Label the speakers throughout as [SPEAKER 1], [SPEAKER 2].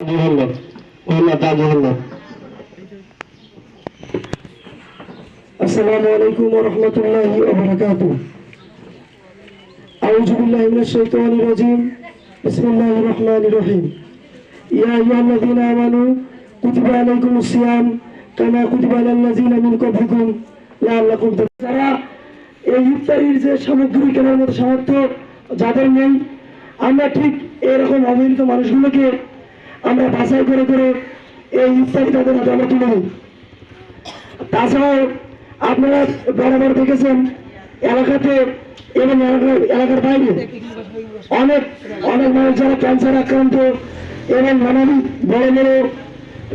[SPEAKER 1] মোহাম্মদ মোহাম্মদ।
[SPEAKER 2] আসসালামু আলাইকুম ওয়া রাহমাতুল্লাহি ওয়া বারাকাতুহু। আউযু বিল্লাহি মিনাশ শাইতানির রাজীম। বিসমিল্লাহির রহমানির রহিম। ইয়া আইয়ুহাল্লাযীনা আমানু কুতিবা আলাইকুমুস সিয়াম কামা কুতিবা আলাল লাযীনা মিন ক্বাবলিকুম লাআল্লাকুম তাত্তাকুন। যারা এই ইফতারির যে সামগ্রী কেনার মতো সামর্থ্য যাদের নেই, আমরা ঠিক এরকম অবহেলিত মানুষগুলোকে আমরা বাছাই করে করে এই ইফতারি তাদের হাতে আমরা তুলে দিই। তাছাড়াও আপনারা বরাবর দেখেছেন এলাকাতে এবং এলাকার বাইরে অনেক অনেক মানুষ যারা ক্যান্সার আক্রান্ত এবং নানান বড় বড়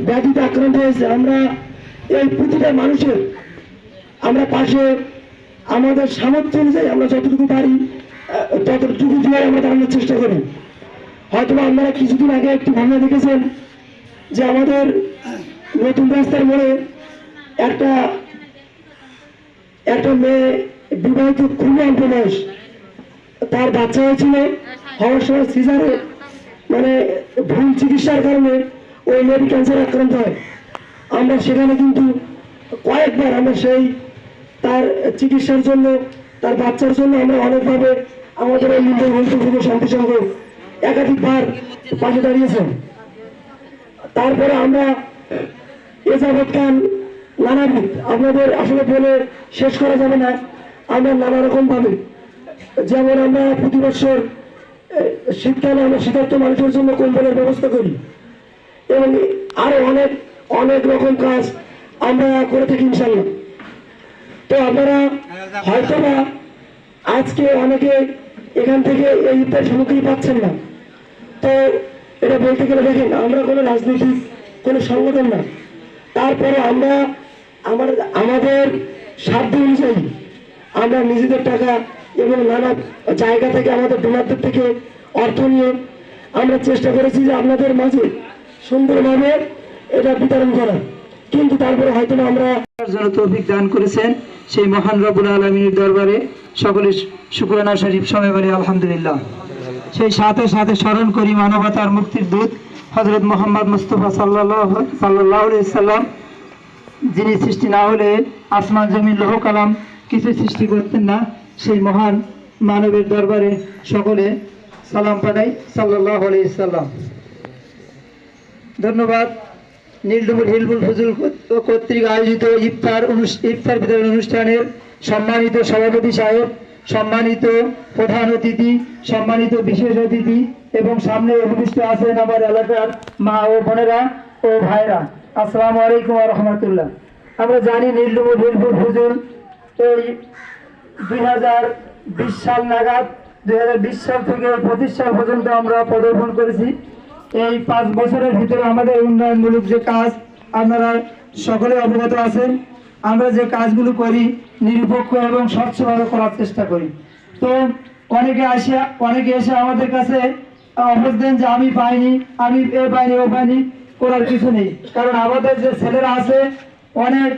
[SPEAKER 2] ব্যাধিতে আক্রান্ত হয়েছে। আমরা এই প্রতিটা মানুষের আমরা পাশে আমাদের সামর্থ্য অনুযায়ী আমরা যতটুকু পারি ততটুকু দিয়ে আমরা দাঁড়ানোর চেষ্টা করি। হয়তো আপনারা কিছুদিন আগে একটি ঘটনা দেখেছেন যে আমাদের নতুন রাস্তার মোড়ে একটা মেয়ে বিবাহিত খুবই অল্প বয়স, তার বাচ্চা হয়েছিল, হওয়ার সময় সিজারে মানে ভুল চিকিৎসার কারণে ওই মেয়েটি ক্যান্সার আক্রান্ত হয়। আমরা সেখানে কিন্তু কয়েকবার আমরা সেই তার চিকিৎসার জন্য তার বাচ্চার জন্য আমরা অনেকভাবে আমাদের এই হিন্দু শান্তি সংঘ একাধিকবার পাশে দাঁড়িয়েছেন। তারপরে আমরা এ যাবৎকাল নানাবিধ আপনাদের আসলে বলে শেষ করা যাবে না, আমরা নানা রকম ভাবে, যেমন আমরা প্রতি বছর শীতকালে আমরা শীতার্থ মানুষের জন্য কম্বলের ব্যবস্থা করি এবং আরো অনেক অনেক রকম কাজ আমরা করে থাকি ইনশাল্লাহ। তো আপনারা হয়তো না আজকে অনেকে এখান থেকে এই ইফতার সামগ্রী পাচ্ছেন না, তো এটা বলতে গেলে দেখেন আমরা কোনো রাজনৈতিক কোনো সংগঠন না, তারপরে আমরা আমাদের সাধ্য অনুযায়ী আমরা নিজেদের টাকা এবং নানা জায়গা থেকে আমাদের ডোনারদের থেকে অর্থ নিয়ে আমরা চেষ্টা করেছি যে আপনাদের মাঝে সুন্দরভাবে এটা বিতরণ করা। কিন্তু তারপরে হয়তো আমরা
[SPEAKER 3] জন্য তৌফিক দান করেছেন সেই মহান রব্বুল আলামিনের দরবারে সকলে শুকরানা শরীফ সবাই বলি আলহামদুলিল্লাহ। সেই সাথে সাথে স্মরণ করি মানবতার মুক্তির দূত হযরত মুহাম্মদ মুস্তাফা সাল্লাল্লাহু আলাইহি সাল্লাম, যিনি সৃষ্টি না হলে আসমান জমিন লৌহ কালাম কিছু সৃষ্টি করতেন না। সেই মহান মানবের দরবারে সকলে সালাম পাঠাই সাল্লাল্লাহু আলাইহি সাল্লাম। ধন্যবাদ। নীলডুমুর হিলফুল ফুজুল কর্তৃক আয়োজিত ইফতার বিতরণ অনুষ্ঠানের সম্মানিত সভাপতি সাহেব, সম্মানিত প্রধান অতিথি, সম্মানিত বিশেষ অতিথি এবং সামনে উপবিষ্ট আছেন আমার এলাকার মা ও বোনেরা ও ভাইরা, আসসালামু আলাইকুম ওয়া রাহমাতুল্লাহ। আমরা জানি নীলডুমুর হিলফুল ফুজুল এই 2020 সাল নাগাদ 2020 সাল থেকে 25 সাল পর্যন্ত আমরা পদার্পণ করেছি। এই 5 বছরের ভিতরে আমাদের উন্নয়নমূলক যে কাজ আপনারা সকলে অবগত আছেন। আমরা যে কাজগুলো করি নিরপেক্ষ এবং স্বচ্ছভাবে করার চেষ্টা করি। তো অনেকে এসে আমাদের কাছে অবস্থ দেন যে আমি পাইনি, আমি এ পাইনি ও পাইনি, করার কিছু নেই। কারণ আমাদের যে ছেলেরা আছে অনেক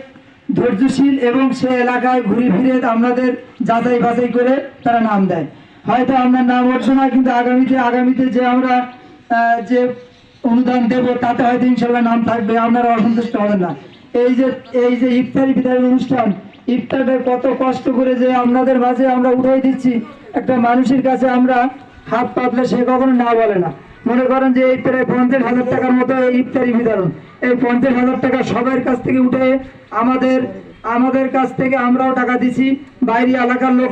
[SPEAKER 3] ধৈর্যশীল এবং সে এলাকায় ঘুরে ফিরে আপনাদের যাচাই বাছাই করে তারা নাম দেয়। হয়তো আপনার নাম উঠছে না, কিন্তু আগামীতে যে আমরা যে অনুদান দেব তাতে হয়তো ইনশাল্লাহ নাম থাকবে, আপনারা অসন্তুষ্ট হবেন না। এই যে ইফতারি বিতরণ অনুষ্ঠান, ইফতারটা কত কষ্ট করে যে আপনাদের মাঝে আমরা উঠাই দিচ্ছি, একটা মানুষের কাছে আমরা হাত পাতলে সে কখনো না বলে না। মনে করেন যে এই প্রায় 50,000 টাকার মতো এই ইফতারি বিতরণ, এই 50,000 টাকা সবার কাছ থেকে উঠে আমাদের কাছ থেকে আমরাও টাকা দিছি, বাইরে এলাকার লোক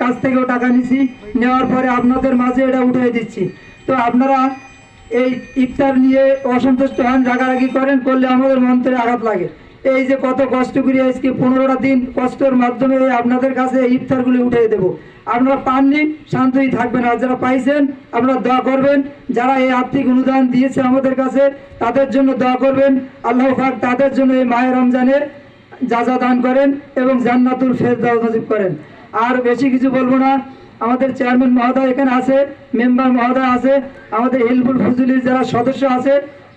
[SPEAKER 3] কাছ থেকেও টাকা নিছি, নেওয়ার পরে আপনাদের মাঝে এটা উঠাই দিচ্ছি। তো আপনারা এই ইফতার নিয়ে অসন্তুষ্ট হন, রাগারাগি করেন, করলে আমাদের মন্ত্রে আঘাত লাগে। এই যে কত কষ্ট করে আজকে 15টা দিন কষ্টের মাধ্যমে আপনাদের কাছে ইফতারগুলি উঠিয়ে দেব। আপনারা পাননি শান্তই থাকবেন, আর যারা পাইছেন আপনারা দোয়া করবেন। যারা এই আর্থিক অনুদান দিয়েছে আমাদের কাছে তাদের জন্য দোয়া করবেন। আল্লাহ পাক তাদের জন্য এই মাহে রমজানের যাজা দান করেন এবং জান্নাতুল ফেরদাউস নসিব করেন। আর বেশি কিছু বলবো না। আমাদের চেয়ারম্যান মহোদয় এখানে আছে, মেম্বার মহোদয় আছে, আমাদের হিলফুল ফুজুলির যারা সদস্য আছে,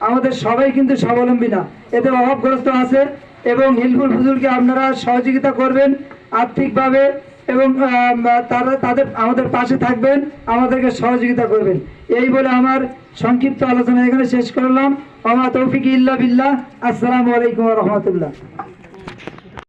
[SPEAKER 3] আমাদের সবাই কিন্তু স্বাবলম্বী না, এতে অভাবগ্রস্ত আছে। এবং হিলফুল ফুজুলকে আপনারা সহযোগিতা করবেন আর্থিকভাবে এবং আমাদের পাশে থাকবেন, আমাদেরকে সহযোগিতা করবেন। এই বলে আমার সংক্ষিপ্ত আলোচনা এখানে শেষ করলাম। ওয়া মা তৌফিক ইল্লা বিল্লাহ। আসসালামু আলাইকুম ওয়া রাহমাতুল্লাহ।